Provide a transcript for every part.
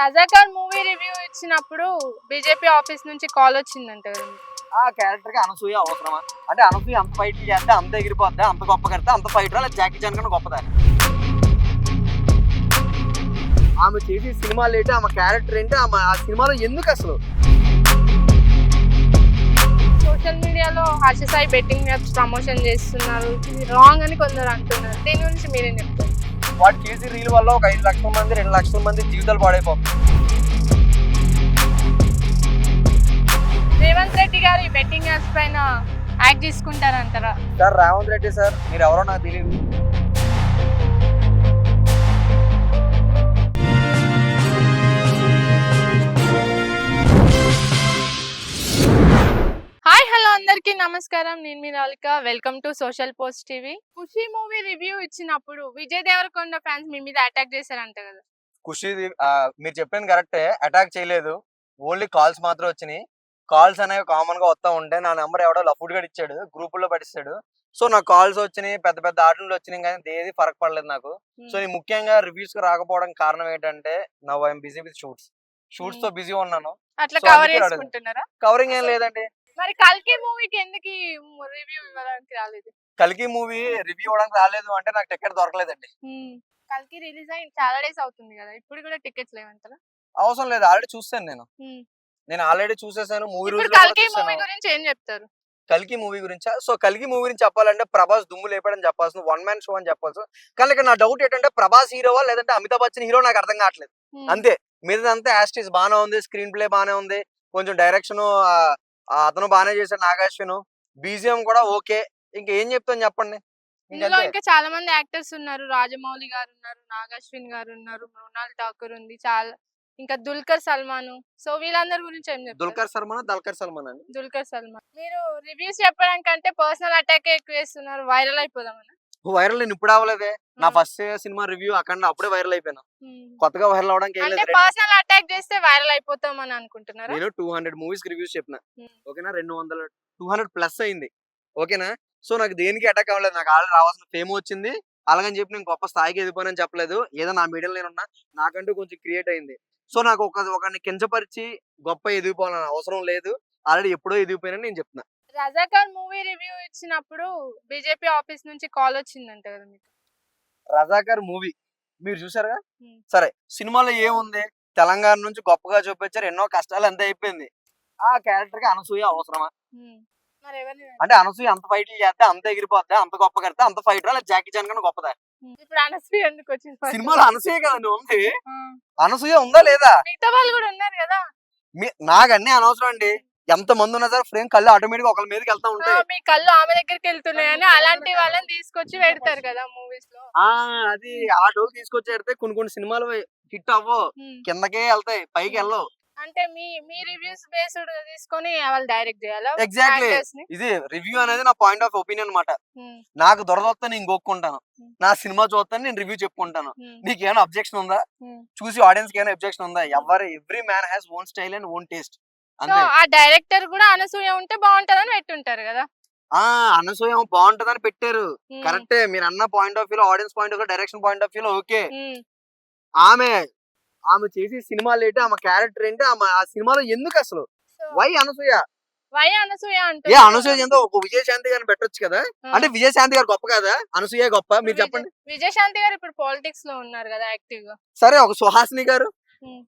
Razakar movie review ఇచ్చినప్పుడు BJP office నుంచి call వచ్చిందంట కదా మీకు? ఆ క్యారెక్టర్ కి అనసూయ అవసరమా? అంటే అనసూయ అంత ఫైట్ చేస్తే అంత ఎగిరిపోద్దా, అంత గొప్ప కడితే అంత ఫైట్ రా, జాకీ చాన్ కన్నా గొప్పదా? ఆమె చేసే సినిమాలు ఏంటి, ఆమె క్యారెక్టర్ ఏంటి, ఆమె ఆ సినిమాలో ఎందుకు అసలు? సోషల్ మీడియాలో Harsha Sai betting apps promotion చేస్తున్నారు, ఇది రాంగ్ అని కొందరు అంటున్నారు. దీని గురించి మీరేం చెప్తారు? వాడు చేసే రీల్ వల్ల ఒక 5 లక్షల మంది 2 లక్షల మంది జీవితాలు పాడైపోతాయి. రేవంత్ రెడ్డి గారు ఈ బెట్టింగ్ యాప్స్ పైన యాక్ట్ తీసుకుంటారంటారా? సార్ రేవంత్ రెడ్డి సార్, మీరు ఎవరో నాకు తెలియదు. హాయ్ హలో అందరికీ నమస్కారం, నేను మీ Ralika. Welcome to social post TV. Kushi movie review ఇచ్చినప్పుడు విజయ్ దేవరకొండ ఫ్యాన్స్ మీ మీద అటాక్ చేశారంట కదా? ఖుషి మీరు చెప్పింది కరెక్టే, అటాక్ చేయలేదు, ఓన్లీ కాల్స్ మాత్రం వచ్చినాయి. కాల్స్ అనేవి కామన్ గా వస్తా ఉంటే నా నెంబర్ ఎవడో లఫ్డ్ గడ్ ఇచ్చాడు, గ్రూప్ లో పడిస్తాడు. సో నాకు కాల్స్ వచ్చినాయి, పెద్ద పెద్ద ఆర్డర్లు వచ్చినాయి, కానీ ఏది ఫరక్ పడలేదు నాకు. సో నేను ముఖ్యంగా రివ్యూస్ కి రాకపోవడం కారణం ఏంటంటే now I'm busy with shoots తో బిజీ ఉన్నాను. అట్లా So, కవర్ అందుకే చేసుకుంటున్నారా? కవరింగ్ ఏం లేదండి. మరి కల్కి మూవీకి ఎందుకు రివ్యూ ఇవ్వడానికి రాలేదు? కల్కి మూవీ రివ్యూ ఇవ్వడానికి రాలేదు అంటే నాకు టికెట్ దొరకలేదండి. కల్కి రిలీజ్ అయ్యి చాలా డేస్ అవుతుంది కదా, ఇప్పుడు కూడా టికెట్స్ లేవంటారా? అవసరం లేదు, ఆల్రెడీ చూసాను నేను ఆల్రెడీ చూసేసాను. మూవీ ఇప్పుడు రూల్స్ కల్కి మూవీ గురించి ఏం చెప్తారు? కల్కి మూవీ గురించా? సో కల్కి మూవీ గురించి చెప్పాలంటే ప్రభాస్ దుమ్ము లేపాడని చెప్పాల్సింది, 1 man షో అని చెప్పాల్సి. కానీ ఇక్కడ నా డౌట్ ఏంటంటే ప్రభాస్ హీరోవా లేదంటే అమితాబ్ బచ్చన్ హీరో నాకు అర్థం కావట్లేదు. అంతే, మీదంతా యాస్టిస్ బానే ఉంది, స్క్రీన్ ప్లే బానే ఉంది, కొంచెం డైరెక్షన్ అతను బానే చేశాడు, నాగాశ్విన్ బీజిఎం కూడా ఓకే. ఇంకేం చెప్తాను చెప్పండి. ఇందులో ఇంకా చాలా మంది యాక్టర్స్ ఉన్నారు, రాజమౌళి గారు ఉన్నారు, నాగాశ్విన్ గారు ఉన్నారు, మృణాల్ ఠాకూర్ ఉంది, చాలా ఇంకా దుల్కర్ సల్మాన్. సో వీళ్ళందరి గురించి ఏం చెప్తారు? దల్కర్ సల్మాన్ అండి. దుల్కర్ సల్మాన్. మీరు రివ్యూస్ చెప్పడానికంటే పర్సనల్ అటాక్ ఎక్కువ చేస్తున్నారు, వైరల్ అయిపోదామని. వైరల్ నేను ఇప్పుడు అవ్వలేదే, నా ఫస్ట్ సినిమా రివ్యూ అక్కడ అప్పుడే వైరల్ అయిపోయినా. కొత్తగా వైరల్ అవడానికి ఏం అంటే లేదు. పర్సనల్ అటాక్ చేస్తే వైరల్ అయిపోతామని అనుకుంటున్నారా? నేను 200 మూవీస్ రివ్యూస్ చెప్పిన, ఓకేనా? 200 ప్లస్ అయింది, ఓకేనా? సో నాకు దేనికి అటాక్ అవ్వలేదు, నాకు ఆల్రెడీ రావాల్సిన ఫేమ్ వచ్చింది. అలాగని చెప్పి నేను గొప్ప స్థాయికి ఎదిగిపోయానని చెప్పలేదు. ఏదో నా మీడియాలో నేనున్నా, నాకంటూ కొంచెం క్రియేట్ అయింది. సో నాకు ఒకరిని కించపరిచి గొప్ప ఎదిగిపోవాలని అవసరం లేదు, ఆల్రెడీ ఎప్పుడో ఎదిగిపోయానని నేను చెప్తున్నా. రజాకార్ మూవీ రివ్యూ ఇచ్చినప్పుడు బీజేపీ ఆఫీస్ నుంచి కాల్ వచ్చిందంట కదా మీకు? రజాకర్ మూవీ మీరు చూసారుగా? Hmm. సరే, సినిమాలో ఏముంది, తెలంగాణ నుంచి గొప్పగా చూపించారు, ఎన్నో కష్టాలు అంతా అయిపోయింది. ఆ క్యారెక్టర్ కి అనసూయ అవసరమా? మరి ఎవరిని అంటే అనసూయ అంత ఫైట్లు చేస్తే అంత ఎగిరిపోద్దా, అంత గొప్ప కడితే అంత ఫైట్ రా, జాకీ చాన్ కన్నా గొప్పదా? ఇప్పుడు అనసూయ ఎందుకు వచ్చింది? సినిమాలో అనసూయ కదండి ఉంది, అనసూయ ఉందా లేదా? మిగతా వాళ్ళు కూడా ఉన్నారు కదా. నాకు అన్ని అనవసరం అండి, ఎంత మంది ఉన్నా సరే ఫ్రేమ్ కళ్ళు ఆటోమేటిక్ ఒకళ్ళ మీదకి వెళ్తా ఉంటాయి. మీ కళ్ళు ఆమె దగ్గరికి వెళ్తున్నాయని అలాంటి వాళ్ళని తీసుకొచ్చి పెడతారు కదా మూవీస్ లో. అది ఆ డోల్ తీసుకొచ్చి పెడితే కొన్ని సినిమాలు హిట్ అవ్వవు, కిందకే వెళ్తాయి, పైకి వెళ్ళవు. అంటే మీ రివ్యూస్ బేస్డ్ తీసుకొని వాళ్ళు డైరెక్ట్ చేయాలా? ఎగ్జాక్ట్లీ, ఇది రివ్యూ అనేది నా పాయింట్ ఆఫ్ ఒపీనియన్ అన్నమాట. నాకు దొరదొస్తా నేను గోక్కుంటాను, నా సినిమా చూస్తాను నేను రివ్యూ చెప్పుకుంటాను. నీకు ఏమైనా అబ్జెక్షన్ ఉందా? చూసి ఆడియన్స్ కి ఏమైనా అబ్జెక్షన్ ఉందా? Every man has own style and own taste. ఆ డైరెక్టర్ కూడా అనసూయ ఉంటే బాగుంటదని పెట్టుంటారు కదా. అనసూయ బాగుంటదని పెట్టారు, కరెక్టే. మీరు అన్న పాయింట్ ఆఫ్ వ్యూలో, audience point of view, direction point of వ్యూలో ఓకే. ఆమె చేసే సినిమాలు ఏంటి, ఆమె క్యారెక్టర్ ఏంటి, ఆమె ఆ సినిమాలో ఎందుకు అసలు? వై అనసూయ అంటే అనసూయ ఎంతో ఒక విజయశాంతి గారిని పెట్టొచ్చు కదా. అంటే విజయశాంతి గారు గొప్ప కదా, అనసూయ గొప్ప? మీరు చెప్పండి. విజయశాంతి గారు ఇప్పుడు పాలిటిక్స్ లో ఉన్నారు కదా యాక్టివ్ గా. సరే, ఒక సుహాసిని గారు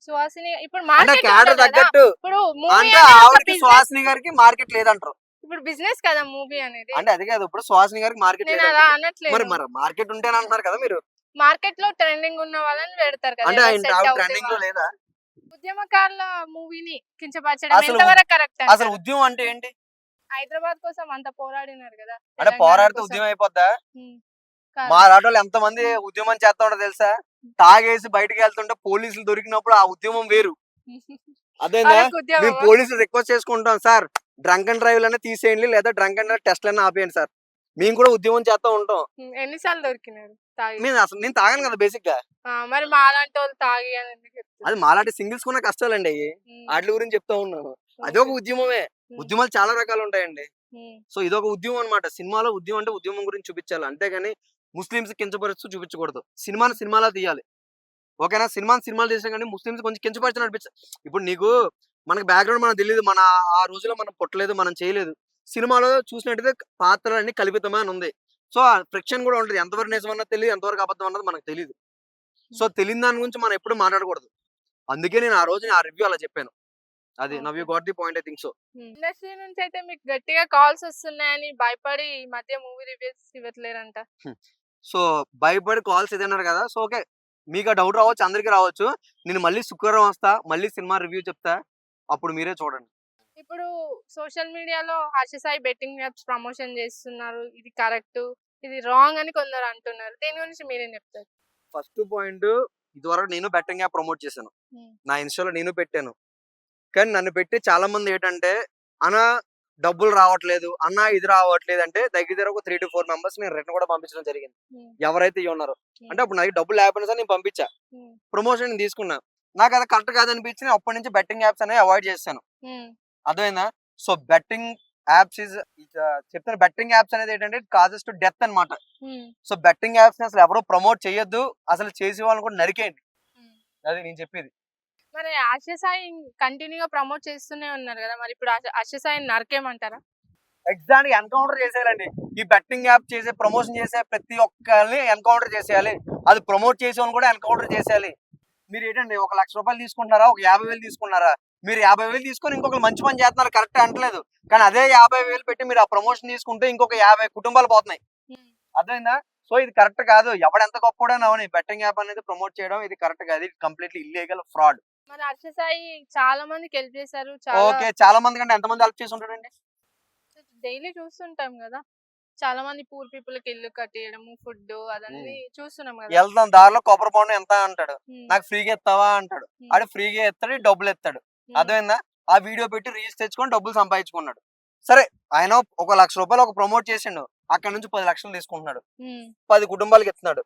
సుహాసిని ఇప్పుడు అంటే క్యారెక్టర్ తగ్గట్టు, అంటే ఆవిడకి సుహాసిని గారికి మార్కెట్ లేదంటారు. ఇప్పుడు బిజినెస్ కదా మూవీ అనేది. అంటే అది కాదు, ఇప్పుడు సుహాసిని గారికి మార్కెట్ నేను లేదు, అలా అనట్లేదు. మరి మార్కెట్ ఉంటేనే అంటున్నారు కదా మీరు. మార్కెట్ లో ట్రెండింగ్ ఉన్న వాళ్ళని పెడతారు కదా. అంటే ట్రెండింగ్ లో లేదా? ఉద్యమకారుల మూవీని కించపరచడం అసలు ఎంతవరకు కరెక్ట్? అసలు ఉద్యమం అంటే ఏంటి? హైదరాబాద్ కోసం అంత పోరాడినారు కదా. అంటే పోరాడితే ఉద్యమం అయిపోద్దా? మా రాటోళ్ళు ఎంత మంది ఉద్యమం చేస్తా ఉంటారో తెలుసా? తాగేసి బయటకు వెళ్తుంటే పోలీసులు దొరికినప్పుడు ఆ ఉద్యమం వేరు. అదేనా? మేము పోలీసులు రిక్వెస్ట్ చేసుకుంటాం, సార్ డ్రంక్ అండ్ డ్రైవ్ లనే తీసేయండి, లేదా డ్రంక్ అండ్ డ్రైవ్ టెస్ట్ లనే ఆపేయండి సార్. మేము కూడా ఉద్యమం చేస్తా ఉంటాం. ఎన్నిసార్లు దొరికినారు? నేను తాగాను కదా బేసిక్ గా. మరి మాలాంటి వాళ్ళు తాగి అది మాలాంటి సింగిల్స్ కున్న కష్టాలండి అవి, వాటి గురించి చెప్తా ఉన్నాను. అది ఒక ఉద్యమమే. ఉద్యమాలు చాలా రకాలు ఉంటాయండి. సో ఇదొక ఉద్యమం అన్నమాట. సినిమాలో ఉద్యమం అంటే ఉద్యమం గురించి చూపించాలి, అంతేగాని ముస్లింస్ కించపరుస్తూ చూపించకూడదు. సినిమాని సినిమాలా తీయాలి. ఓకేనా? సినిమాలు చేసినా కానీ ముస్లిమ్స్ కొంచెం కించపరిచిన అనిపించదు. ఇప్పుడు నీకు మనకి బ్యాక్గ్రౌండ్ మనకు తెలియదు, మన ఆ రోజుల్లో మనం పుట్టలేదు, మనం చేయలేదు. సినిమాలో చూసినట్టయితే పాత్రలన్నీ కల్పితమే అని ఉంది. సో ఆ ఫ్రిక్షన్ కూడా ఉంటుంది. ఎంతవరకు నిజం అన్నది తెలియదు, ఎంతవరకు అబద్ధం అన్నది మనకు తెలియదు. సో తెలియని దాని గురించి మనం ఎప్పుడు మాట్లాడకూడదు. అందుకే నేను ఆ రోజు ఆ రివ్యూ అలా చెప్పాను. అది now you got the point, I think so. Industry నుంచి అయితే మీకు గట్టిగా కాల్స్ వస్తున్నాయని భయపడి ఈ మధ్య మూవీ రివ్యూస్ ఇవ్వట్లేరంట. సో భయపడి కాల్స్ ఇదన్నారు కదా. సో ఓకే, మీకు ఆ డౌట్ రావచ్చు, అందరికీ రావచ్చు. నేను మళ్ళీ శుక్రవారం వస్తా, మళ్ళీ సినిమా రివ్యూ చెప్తా, అప్పుడు మీరే చూడండి. ఇప్పుడు సోషల్ మీడియాలో Harsha Sai betting apps promotion చేస్తున్నారు. ఇది కరెక్ట్, ఇది రాంగ్ అని కొందరు అంటున్నారు. దీని గురించి మీరేం చెప్తారు? ఫస్ట్ పాయింట్, ఇదివరకు నేను బెట్టింగ్ యాప్ ప్రమోట్ చేశాను, నా ఇన్స్టాలో నేను పెట్టాను. కానీ నన్ను పెట్టి చాలా మంది ఏంటంటే, అన్న డబ్బులు రావట్లేదు, అన్న ఇది రావట్లేదు అంటే దగ్గర ఒక 3 to 4 మెంబర్స్ నేను రిటర్న్ కూడా పంపించడం జరిగింది. ఎవరైతే ఉన్నారో అంటే అప్పుడు నాకు డబ్బులు లేకపోయినా సరే నేను పంపించా, ప్రమోషన్ నేను తీసుకున్నా. నాకు అది కరెక్ట్ కాదనిపించి అప్పటి నుంచి బెట్టింగ్ యాప్స్ అనేవి అవాయిడ్ చేశాను. అర్థమైందా? సో బెట్టింగ్ యాప్స్ చెప్తాను, బెట్టింగ్ యాప్స్ అనేది ఏంటంటే కాజెస్ టు డెత్ అన్నమాట. సో బెట్టింగ్ యాప్స్ అసలు ఎవరు ప్రమోట్ చేయొద్దు, అసలు చేసే వాళ్ళని కూడా నరికేయండి. అది నేను చెప్పేది. మరి హర్ష సాయి కంటిన్యూగా ప్రమోట్ చేస్తూనే ఉన్నారు కదా, మరి ఇప్పుడు హర్ష సాయిని నరకేమంటారా? ఎగ్జాక్ట్ గా ఎన్కౌంటర్ చేసేయాలండి. ఈ బెట్టింగ్ యాప్ చేసే, ప్రమోషన్ చేసే ప్రతి ఒక్కరిని ఎన్కౌంటర్ చేసేయాలి. అది ప్రమోట్ చేసేవాళ్ళని కూడా ఎన్కౌంటర్ చేసేయాలి. మీరు ఏంటండి, 1 లక్ష రూపాయలు తీసుకుంటారా, ఒక 50,000 తీసుకున్నారా? మీరు 50,000 తీసుకొని ఇంకొక మంచి పని చేస్తున్నారు, కరెక్ట్ అంటలేదు. కానీ అదే 50,000 పెట్టి మీరు ఆ ప్రమోషన్ తీసుకుంటే ఇంకొక 50 కుటుంబాలు పోతున్నాయి. అర్థమైందా? సో ఇది కరెక్ట్ కాదు. ఎవడెంత గొప్పడైనా అవని, బెట్టింగ్ యాప్ అనేది ప్రమోట్ చేయడం ఇది కరెక్ట్ కాదు. ఇది కంప్లీట్లీ ఇల్లీగల్, ఫ్రాడ్. మరి హర్ష సాయి చాలా మందికి హెల్ప్ చేశారు. ఓకే, చాలా మంది కంటే ఎంత మంది హెల్ప్ చేసి ఉంటాడండి? డైలీ చూస్తుంటాం కదా, చాలా మంది పూర్ పీపుల్ కి ఇల్లు కట్టియడము, ఫుడ్ అదన్నీ చూస్తున్నాం కదా. వెళ్తాం దారిలో కొబ్బరి బొండం ఎంత అంటాడు, నాకు ఫ్రీగా ఎత్తావా అంటాడు. ఆడు ఫ్రీగా ఎత్తాడు, డబ్బులు ఎత్తాడు. అర్థమైందా? ఆ వీడియో పెట్టి రీల్స్ తెచ్చుకొని డబ్బులు సంపాదించుకున్నాడు. సరే, ఆయన 1 లక్ష రూపాయలు ఒక ప్రమోట్ చేసిండు, అక్కడ నుంచి 10 లక్షలు తీసుకుంటున్నాడు, 10 కుటుంబాలకు ఇస్తున్నాడు.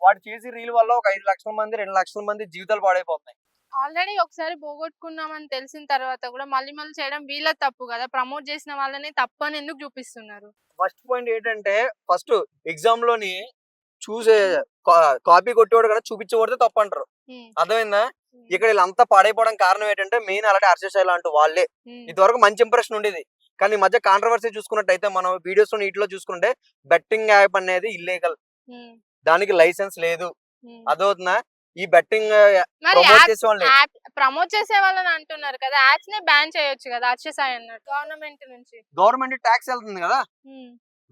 వాడు చేసి రీల్ వల్ల ఒక 5 లక్షల మంది, 2 లక్షల మంది జీవితాలు పాడైపోతున్నాయి. ఆల్రెడీ ఒకసారి పోగొట్టుకున్నామని తెలిసిన తర్వాత కూడా మళ్ళీ చేయడం వీళ్ళ తప్పు కదా. ప్రమోట్ చేసిన వాళ్ళని తప్పు అని ఎందుకు చూపిస్తున్నారు? ఫస్ట్ పాయింట్ ఏంటంటే, ఫస్ట్ ఎగ్జామ్ లోని చూసే కాపీ కొట్టేవాడు కదా చూపించేవాడితే తప్పు అంటారు. అర్థమైందా? ఇక్కడ వీళ్ళంతా పాడైపోవడం కారణం ఏంటంటే మెయిన్ అలాంటి హర్ష సాయి లాంటి వాళ్ళే. ఇంతవరకు మంచి ఇంప్రెషన్ ఉండేది, కానీ ఈ మధ్య కాంట్రవర్సీ చూసుకున్నట్టయితే మనం వీడియోస్ లో వీటిలో చూసుకుంటే బెట్టింగ్ యాప్ అనేది ఇల్లీగల్, దానికి లైసెన్స్ లేదు. అదవుతుందా? ఈ బెట్టింగ్ ప్రమోట్ చేసే వాళ్ళని అంటున్నారు కదా, యాప్స్ నే బ్యాన్ చేయొచ్చు కదా హర్ష సాయి అన్నారు గవర్నమెంట్ నుంచి. గవర్నమెంట్ ట్యాక్స్ వెళ్తుంది కదా.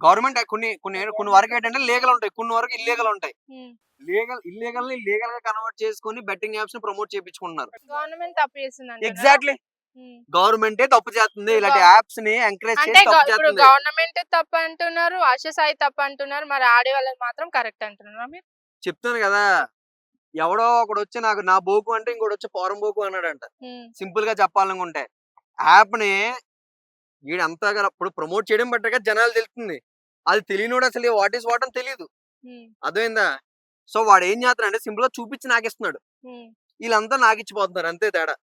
గవర్నమెంట్ కొన్ని వరకు ఏంటంటే లీగల్ ఉంటాయి, కొన్ని వరకు ఇల్లీగల్ ఉంటాయి. ఇల్లీగల్ ని లీగల్ గా కన్వర్ట్ చేసుకుని బెట్టింగ్ యాప్స్ ని ప్రమోట్ చేయించుకుంటున్నారు. గవర్నమెంట్ తప్పు చేస్తుంది. ఎగ్జాక్ట్లీ, గవర్నమెంటే తప్పు చేస్తుంది, ఇలాంటి యాప్స్ ని ఎంకరేజ్ చేసి తప్పు చేస్తుంది. గవర్నమెంట్ తప్పు అంటున్నారు, హర్ష సాయి తప్పు అంటున్నారు, మరి ఆడే వాళ్ళని మాత్రం కరెక్ట్ అంటున్నారు. మీరు చెప్తాను కదా, ఎవడో ఒకడు వచ్చి నాకు నా బోకు అంటే ఇంకోటి వచ్చి పౌరం బోకు అన్నాడంట. సింపుల్ గా చెప్పాలనుకుంటే యాప్ ని వీడంతగా ఇప్పుడు ప్రమోట్ చేయడం బట్టే జనాలు తెలుస్తుంది. అది తెలియనివాడు అసలు వాట్ ఈస్ వాట్ అని తెలియదు. అర్థమైందా? సో వాడు ఏం చేస్తాడంటే సింపుల్ గా చూపించి నాకు ఇస్తున్నాడు, వీళ్ళంతా నాకు ఇచ్చిపోతున్నారు, అంతే తేడా.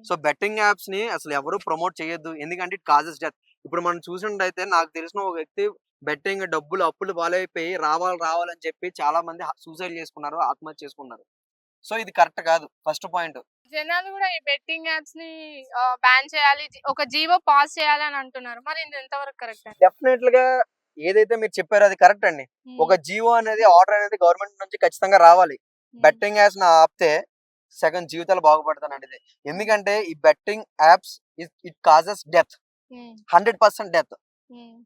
సో బెట్టింగ్ యాప్స్ ని అసలు ఎవరు ప్రమోట్ చేయొద్దు, ఎందుకంటే ఇట్ కాజెస్ డెత్. ఇప్పుడు మనం చూసినట్టయితే నాకు తెలిసిన ఒక వ్యక్తి బెట్టింగ్ డబ్బులు అప్పులు పాలైపోయి రావాలని చెప్పి చాలా మంది సూసైడ్ చేసుకున్నారు, ఆత్మహత్య చేసుకున్నారు. సో ఇది కరెక్ట్ కాదు. ఫస్ట్ పాయింట్, జనాలు కూడా ఈ బెట్టింగ్ యాప్స్ ని బ్యాన్ చేయాలి, ఒక జీవో పాస్ చేయాలి అని అంటున్నారు. మరి ఇది ఎంతవరకు కరెక్ట్? డెఫినెట్ గా ఏదైతే మీరు చెప్పారో అది కరెక్ట్ అండి. ఒక జీవో అనేది, ఆర్డర్ అనేది గవర్నమెంట్ నుంచి ఖచ్చితంగా రావాలి. బెట్టింగ్ యాప్స్ ఆపితే సగం జీవితాలు బాగుపడతానండి. ఎందుకంటే ఈ betting apps it causes death, 100% death.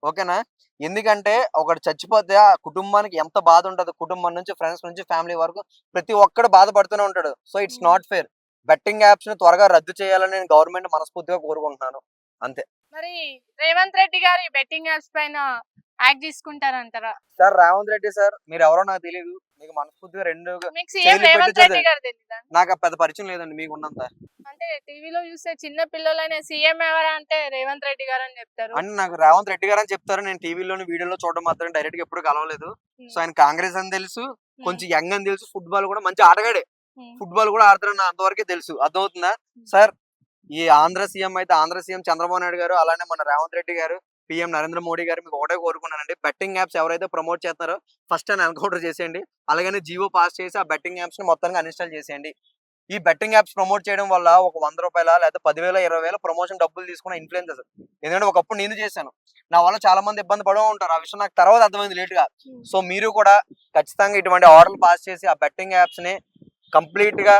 ఓకేనా? ఎందుకంటే ఒకటి చచ్చిపోతే ఆ కుటుంబానికి ఎంత బాధ ఉంటది, కుటుంబం నుంచి, ఫ్రెండ్స్ నుంచి, ఫ్యామిలీ వరకు ప్రతి ఒక్కడు బాధపడుతూనే ఉంటాడు. So it's not fair. Betting apps ని త్వరగా రద్దు చేయాలని నేను గవర్నమెంట్ మనస్ఫూర్తిగా కోరుకుంటున్నాను, అంతే. మరి రేవంత్ రెడ్డి గారు బెట్టింగ్ యాప్స్ పైన యాక్ట్ తీసుకుంటారంటారా? సార్ రేవంత్ రెడ్డి సార్ మీరు ఎవరో నాకు తెలియదు, మీకు మనస్ఫూర్తిగా నాకు పెద్ద పరిచయం లేదండి మీకు ఉన్నంత. అంటే టీవీలో చూస్తే చిన్న పిల్లలైన సీఎం ఎవరా అంటే రేవంత్ రెడ్డి గారు అని చెప్తారు. అంటే నాకు రేవంత్ రెడ్డి గారు అని చెప్తారు, నేను టీవీలోని వీడియోలో చూడడం మాత్రం డైరెక్ట్ గా ఎప్పుడు కలవలేదు. సో ఆయన కాంగ్రెస్ అని తెలుసు, కొంచెం యంగ్ అని తెలుసు, ఫుట్బాల్ కూడా మంచి ఆటగాడే, ఫుట్బాల్ కూడా ఆడతారని అంతవరకే తెలుసు. అర్థమవుతుందా సార్? ఈ ఆంధ్ర సీఎం అయితే ఆంధ్ర సీఎం చంద్రబాబు నాయుడు గారు, అలానే మన రేవంత్ రెడ్డి గారు పీఎం నరేంద్ర మోడీ గారు మీకు ఒకటే కోరుకున్నానండి, బెట్టింగ్ యాప్స్ ఎవరైతే ప్రమోట్ చేస్తున్నారో ఫస్ట్ అని ఎన్కౌంటర్ చేసేయండి. అలాగని జియో పాస్ చేసి ఆ బెట్టింగ్ యాప్స్ ని మొత్తంగా అన్ఇన్స్టాల్ చేసేయండి. ఈ బెట్టింగ్ యాప్స్ ప్రమోట్ చేయడం వల్ల ఒక ₹100 లేదా 10,000 20,000 ప్రమోషన్ డబ్బులు తీసుకున్న ఇన్ఫ్లుయెన్సర్స్. ఎందుకంటే ఒకప్పుడు నేను చేశాను. నా వల్ల చాలా మంది ఇబ్బంది పడే ఉంటారు. ఆ విషయం నాకు తర్వాత అర్థమైంది లేట్‌గా. సో మీరు కూడా ఖచ్చితంగా ఇటువంటి ఆర్డర్‌లు పాస్ చేసి ఆ బెట్టింగ్ యాప్స్‌ని కంప్లీట్‌గా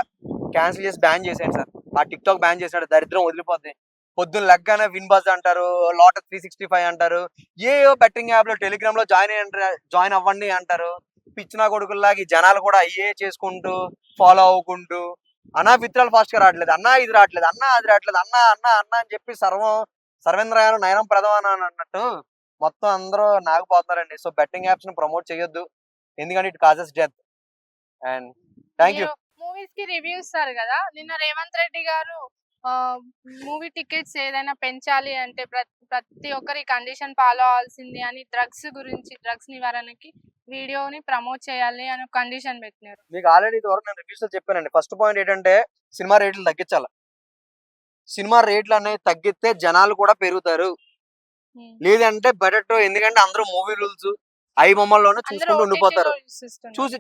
క్యాన్సిల్ చేసి బ్యాన్ చేసేయండి సార్. ఆ టిక్‌టాక్ బ్యాన్ చేసాడు, దరిద్రం వదిలిపోద్ది. పొద్దున్న లెగ్గానే విన్ బజ్ అంటారు, లోటస్ 365 అంటారు. ఏయో బెట్టింగ్ యాప్‌లో టెలిగ్రామ్‌లో జాయిన్ అవ్వండి అంటారు. పిచ్చి నా కొడుకుల్లాగా ఈ జనాలు కూడా అయ్యే చేసుకుంటూ ఫాలో అవ్వుకుంటూ అన్నా విత్డ్రాల్ ఫాస్ట్‌గా రావట్లేదు. అన్నా ఇది రావట్లేదు. అన్నా అది రావట్లేదు. అన్నా అన్నా అన్నా అని చెప్పి సర్వేంద్రయానం నయనం ప్రథమానం అన్నట్టు మొత్తం అందరూ నాగిపోతున్నారండి. సో బెట్టింగ్ యాప్స్‌ని ప్రమోట్ చేయొద్దు. ఎందుకంటే it causes death. And thank you. మీరు మూవీస్ కి రివ్యూ ఇస్తారు కదా, నిన్న రేవంత్ రెడ్డి గారు మూవీ టికెట్స్ ఏదైనా పెంచాలి అంటే ప్రతి ఒక్కరి కండిషన్ ఫాలో అవ్వాల్సింది అని, డ్రగ్స్ నివారణకి వీడియోని ప్రమోట్ చేయాలి అని కండిషన్ పెట్టినారు. మీకు ఆల్రెడీ ఇదివరకు నేను రివ్యూస్ లో చెప్పానండి. ఫస్ట్ పాయింట్ ఏంటంటే సినిమా రేట్లు తగ్గించాలి. సినిమా రేట్లు అనేవి తగ్గిస్తే జనాలు కూడా పెరుగుతారు. లేదంటే బెటర్, ఎందుకంటే అందరూ మూవీ రూల్స్ అవి మమ్మల్లోనే చూసుకుంటూ ఉండిపోతారు,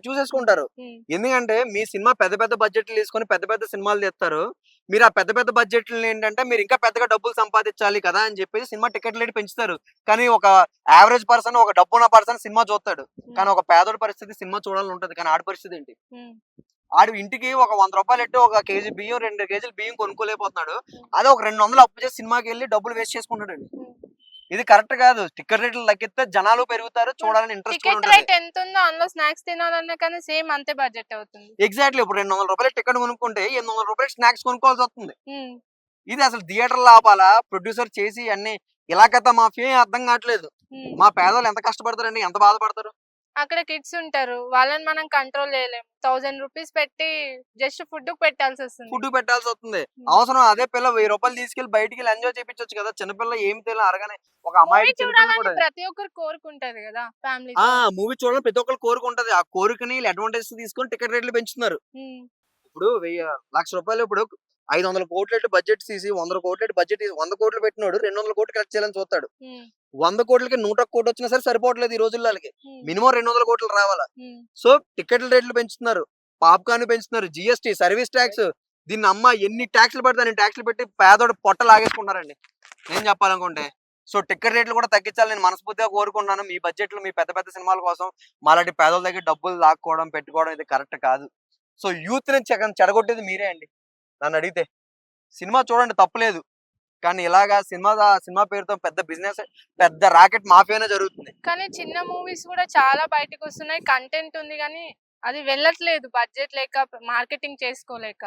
చూసేసుకుంటారు. ఎందుకంటే మీ సినిమా పెద్ద పెద్ద బడ్జెట్లు తీసుకొని పెద్ద పెద్ద సినిమాలు తెస్తారు. మీరు ఆ పెద్ద పెద్ద బడ్జెట్లు ఏంటంటే మీరు ఇంకా పెద్దగా డబ్బులు సంపాదించాలి కదా అని చెప్పేసి సినిమా టికెట్ రేట్ పెంచుతారు. కానీ ఒక యావరేజ్ పర్సన్, ఒక డబ్బున్న పర్సన్ సినిమా చూస్తాడు. కానీ ఒక పేదోడి పరిస్థితి సినిమా చూడాలని ఉంటది. కానీ ఆడి పరిస్థితి ఏంటి? ఆడు ఇంటికి ఒక ₹100 ఎట్టి ఒక కేజీ బియ్యం 2 కేజీలు బియ్యం కొనుక్కోలేకపోతున్నాడు. అదే ఒక 200 అప్పు చేసి సినిమాకి వెళ్ళి డబ్బులు వేస్ట్ చేసుకుంటాడండి. ఇది కరెక్ట్ కాదు. టికెట్ రేట్లు తగ్గితే జనాలు పెరుగుతారు, చూడాలని ఇంట్రెస్ట్ కూడా టికెట్ రేట్ ఎంత ఉందో అందులో స్నాక్స్ తినాలన్నా కానీ సేమ్ అంతే బడ్జెట్ అవుతుంది. ఎగ్జాక్ట్లీ. ఇప్పుడు ₹200 టికెట్ కొనుక్కుంటే ₹800 స్నాక్స్ కొనుక్కోవాల్సి వస్తుంది. ఇది అసలు థియేటర్ లాపాలా, ప్రొడ్యూసర్ చేసి అన్ని ఇలాకత మాఫియా అర్థం కావట్లేదు. మా పేదవాళ్ళు ఎంత కష్టపడతారండి, ఎంత బాధపడతారు. అక్కడ కిడ్స్ ఉంటారు, వాళ్ళని మనం కంట్రోల్ చేయలేము. ₹1000 పెట్టి జస్ట్ ఫుడ్ పెట్టాల్సి వస్తుంది. అవసరం అదే పిల్ల ₹1000 తీసుకెళ్లి బయటికి వెళ్ళి ఎంజాయ్ చేయించొచ్చు కదా. చిన్నపిల్ల ఏమి తెలియదు అరగానే ఒక అమ్మాయి చూడాలని ప్రతి ఒక్కరు కోరుకుంటది కదా ఫ్యామిలీ. మూవీ చూడాలని ప్రతి ఒక్కరు కోరుకుంటది. ఆ కోరికని అడ్వాంటేజ్ తీసుకొని టికెట్ రేట్లు పెంచుతున్నారు. ఇప్పుడు ₹1,00,000 ఇప్పుడు 500 కోట్లు బడ్జెట్ తీసి 100 కోట్లు బడ్జెట్ 100 కోట్లు పెట్టినోడు 200 కోట్లు కలెక్ట్ చేయాలని చూస్తాడు. 100 కోట్లకి 101 కోట్లు వచ్చినా సరే సరిపోవట్లేదు ఈ రోజుల్లో. వాళ్ళకి మినిమం 200 కోట్లు రావాలా. సో టికెట్ల రేట్లు పెంచుతున్నారు, పాప్కార్న్ పెంచుతున్నారు, జిఎస్టీ, సర్వీస్ ట్యాక్స్. దీన్ని అమ్మ ఎన్ని ట్యాక్స్లు పెడతాను, ట్యాక్స్లు పెట్టి పేదోడు పొట్ట లాగేసుకున్నారండి నేను చెప్పాలనుకుంటే. సో టికెట్ రేట్లు కూడా తగ్గించాలి నేను మనస్ఫూర్తిగా కోరుకుంటున్నాను. మీ బడ్జెట్లు మీ పెద్ద పెద్ద సినిమాల కోసం మాలాంటి పేదల దగ్గర డబ్బులు లాక్కోవడం పెట్టుకోవడం ఇది కరెక్ట్ కాదు. సో యూత్ ని చెడగొట్టేది మీరే అండి నన్ను అడిగితే. సినిమా చూడండి తప్పులేదు, కానీ ఇలాగా సినిమా పేరుతో పెద్ద బిజినెస్, పెద్ద రాకెట్ మాఫియానే జరుగుతుంది. కానీ చిన్న మూవీస్ కూడా చాలా బయటకు వస్తున్నాయి, కంటెంట్ ఉంది కానీ అది వెళ్ళట్లేదు, బడ్జెట్ లేక మార్కెటింగ్ చేసుకోలేక.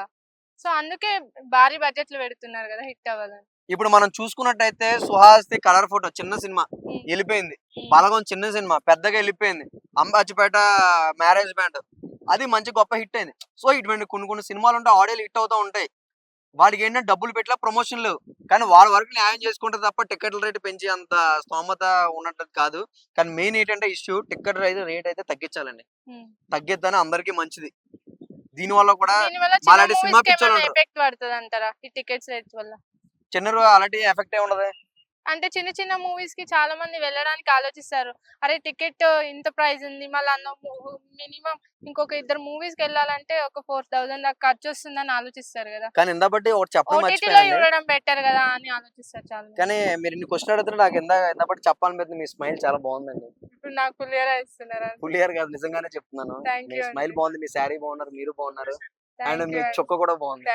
సో అందుకే భారీ బడ్జెట్లు పెడుతున్నారు కదా హిట్ అవ్వాలని. ఇప్పుడు మనం చూసుకున్నట్టయితే సుహాస్ది కలర్ ఫోటో చిన్న సినిమా వెళ్ళిపోయింది, బలగం చిన్న సినిమా పెద్దగా వెళ్ళిపోయింది, అంబాచిపేట మ్యారేజ్ బ్యాండ్ అది మంచి గొప్ప హిట్ అయింది. సో ఇటువంటి కొన్ని సినిమాలు ఉంటే ఆడియోలు హిట్ అవుతూ ఉంటాయి. వాడికి ఏంటంటే డబ్బులు పెట్టలే, ప్రమోషన్ లేవు, కానీ వాళ్ళ వరకు న్యాయం చేసుకుంటారు తప్ప టికెట్ల రేటు పెంచి అంత స్తోమత ఉన్నట్టు కాదు. కానీ మెయిన్ ఏంటంటే ఇష్యూ టికెట్ రేట్ అయితే తగ్గించాలండి. తగ్గిద్దని అందరికీ మంచిది. దీని వల్ల కూడా మాలాంటి సినిమా పిక్చర్ ఎఫెక్ట్ పడుతుంది అంటారా ఈ టికెట్స్ రేట్ వల్ల? చిన్న అలాంటి ఎఫెక్ట్ ఏ ఉండదు. అంటే చిన్న చిన్న మూవీస్ కి చాలా మంది వెళ్ళడానికి ఆలోచిస్తారు, అరే టికెట్ ఇంత ప్రైస్ ఉంది, మళ్ళీ మినిమం ఇంకొక 2 మూవీస్ కి వెళ్ళాలంటే ఒక 4000 దాకా ఖర్చు వస్తుందని ఆలోచిస్తారు కదా. కానీ ఇందాబట్టి ఒకటి చెప్పడం చూడడం బెటర్ కదా అని ఆలోచిస్తారు చాలా. కానీ మీరు ఇన్ని క్వశ్చన్ అడుగుతున్నారు, నాకు ఇందాబట్టి చెప్పాలని మీ స్మైల్ చాలా బాగుందండి. ఇప్పుడు నాకు పులియర్ ఇస్తున్నారా? పులియర్ కాదు, నిజంగానే చెప్తున్నాను. మీ స్మైల్ బాగుంది, మీ శారీ బాగున్నారు, మీరు బాగున్నారు, అండ్ మీ చొక్క కూడా బాగుంది.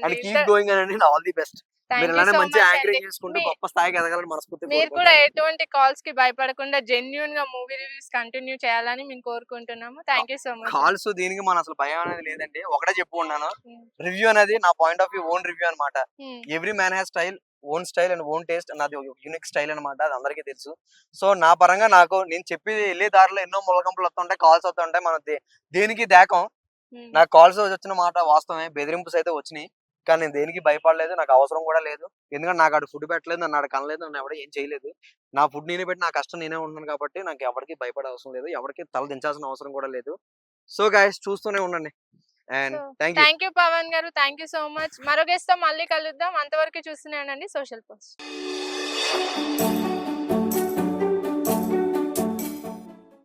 అండ్ కీప్ గోయింగ్ అండి, ఆల్ ది బెస్ట్. మీరు ఇలానే మంచి యాంకరింగ్ చేసుకుంటూ గొప్ప స్థాయికి ఎదగాలని మనస్ఫూర్తిగా మీరు కూడా ఎటువంటి కాల్స్ కి భయపడకుండా జెన్యూన్ గా మూవీ రివ్యూస్ కంటిన్యూ చేయాలని మేము కోరుకుంటున్నాము. Thank you so much. కాల్స్ దీనికి మన అసలు భయం అనేది లేదండి. ఒకటే చెప్పుకున్నాను, రివ్యూ అనేది నా point of view own review అన్నమాట. Every man has own style and own taste. నాది యూనిక్ స్టైల్ అనమాట, అది అందరికీ తెలుసు. సో నా పరంగా నేను చెప్పి వెళ్ళే దారిలో ఎన్నో ముళ్ళకంపులు వస్తుంటాయి, కాల్స్ వస్తుంటాయి, మనం దేనికి దేకం. నాకు కాల్స్ వచ్చిన మాట వాస్తవమే, బెదిరింపుస్ అయితే వచ్చినాయి, కానీ నేను దేనికి భయపడలేదు, నాకు అవసరం కూడా లేదు. ఎందుకంటే నాకు ఆడు ఫుడ్ పెట్టలేదు, నన్ను ఆడు కనలేదు, నన్ను ఎవడ ఏం చేయలేదు. నా ఫుడ్ నేనే పెట్టి నా కష్టం నేనే ఉన్నాను కాబట్టి నాకు ఎవరికి భయపడే అవసరం లేదు, ఎవరికి తల దించాల్సిన అవసరం కూడా లేదు. సో గైస్ చూస్తూనే ఉండండి. అండ్ థ్యాంక్ యూ పవన్ గారు, థ్యాంక్ యూ సో మచ్. మరో గెస్ట్ తో మళ్ళీ కలుద్దాం, అంతవరకు చూస్తూనే ఉండండి సోషల్ పోస్ట్.